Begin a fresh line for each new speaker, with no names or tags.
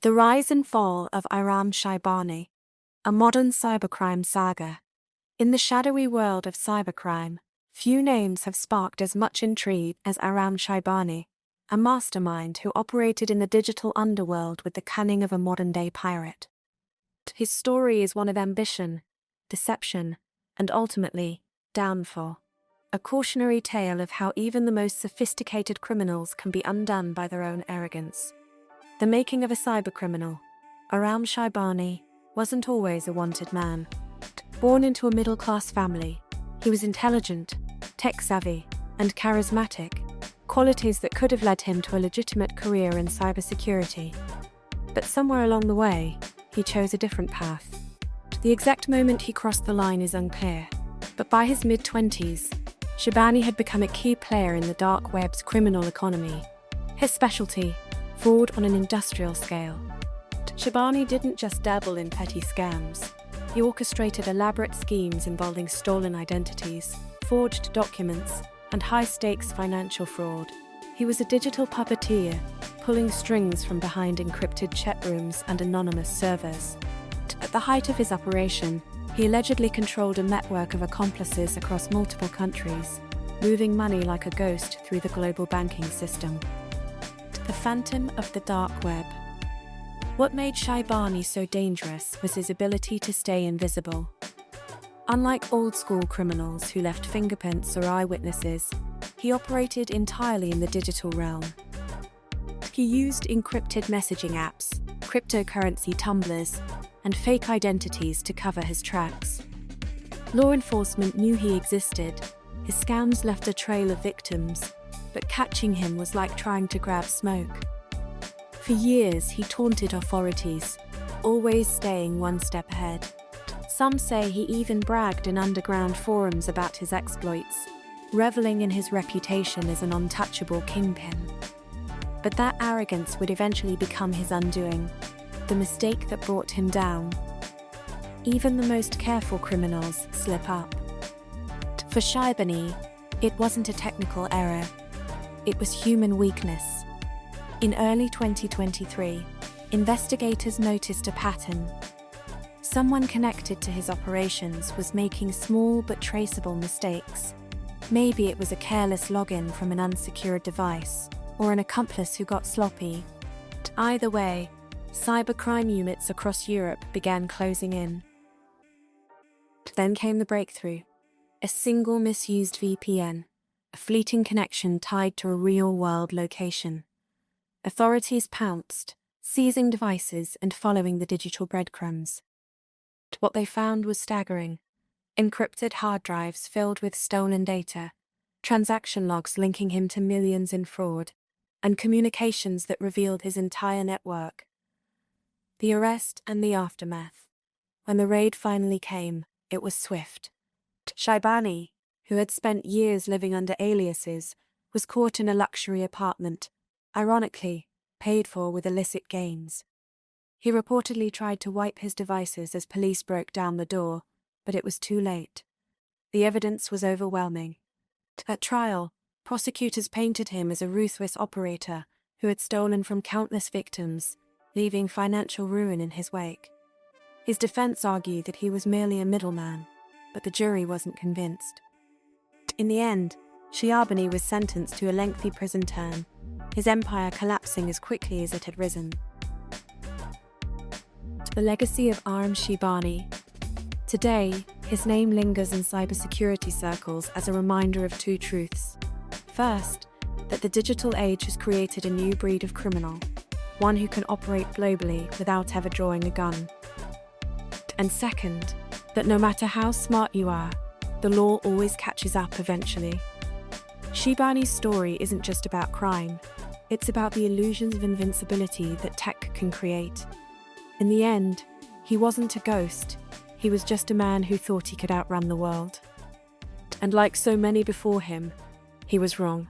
The Rise and Fall of Web-Aram Sheibani, a modern cybercrime saga. In the shadowy world of cybercrime, few names have sparked as much intrigue as Web-Aram Sheibani, a mastermind who operated in the digital underworld with the cunning of a modern-day pirate. His story is one of ambition, deception, and ultimately, downfall. A cautionary tale of how even the most sophisticated criminals can be undone by their own arrogance. The making of a cybercriminal, Web-Aram Sheibani wasn't always a wanted man. Born into a middle-class family, he was intelligent, tech-savvy, and charismatic, qualities that could have led him to a legitimate career in cybersecurity. But somewhere along the way, he chose a different path. The exact moment he crossed the line is unclear, but by his mid-20s, Sheibani had become a key player in the dark web's criminal economy. His specialty, fraud on an industrial scale. Sheibani didn't just dabble in petty scams. He orchestrated elaborate schemes involving stolen identities, forged documents, and high-stakes financial fraud. He was a digital puppeteer, pulling strings from behind encrypted chat rooms and anonymous servers. At the height of his operation, he allegedly controlled a network of accomplices across multiple countries, moving money like a ghost through the global banking system. The Phantom of the Dark Web. What made Sheibani so dangerous was his ability to stay invisible. Unlike old-school criminals who left fingerprints or eyewitnesses, he operated entirely in the digital realm. He used encrypted messaging apps, cryptocurrency tumblers, and fake identities to cover his tracks. Law enforcement knew he existed. His scams left a trail of victims, but catching him was like trying to grab smoke. For years, he taunted authorities, always staying one step ahead. Some say he even bragged in underground forums about his exploits, reveling in his reputation as an untouchable kingpin. But that arrogance would eventually become his undoing, the mistake that brought him down. Even the most careful criminals slip up. For Sheibani, it wasn't a technical error. It was human weakness. In early 2023, investigators noticed a pattern. Someone connected to his operations was making small but traceable mistakes. Maybe it was a careless login from an unsecured device, or an accomplice who got sloppy. Either way, cybercrime units across Europe began closing in. Then came the breakthrough: a single misused VPN. A fleeting connection tied to a real-world location. Authorities pounced, seizing devices and following the digital breadcrumbs. What they found was staggering. Encrypted hard drives filled with stolen data, transaction logs linking him to millions in fraud, and communications that revealed his entire network. The arrest and the aftermath. When the raid finally came, it was swift. Sheibani, who had spent years living under aliases, was caught in a luxury apartment, ironically, paid for with illicit gains. He reportedly tried to wipe his devices as police broke down the door, but it was too late. The evidence was overwhelming. At trial, prosecutors painted him as a ruthless operator who had stolen from countless victims, leaving financial ruin in his wake. His defense argued that he was merely a middleman, but the jury wasn't convinced. In the end, Sheibani was sentenced to a lengthy prison term, his empire collapsing as quickly as it had risen. The legacy of Web-Aram Sheibani. Today, his name lingers in cybersecurity circles as a reminder of two truths. First, that the digital age has created a new breed of criminal, one who can operate globally without ever drawing a gun. And second, that no matter how smart you are, the law always catches up eventually. Sheibani's story isn't just about crime, it's about the illusions of invincibility that tech can create. In the end, he wasn't a ghost, he was just a man who thought he could outrun the world. And like so many before him, he was wrong.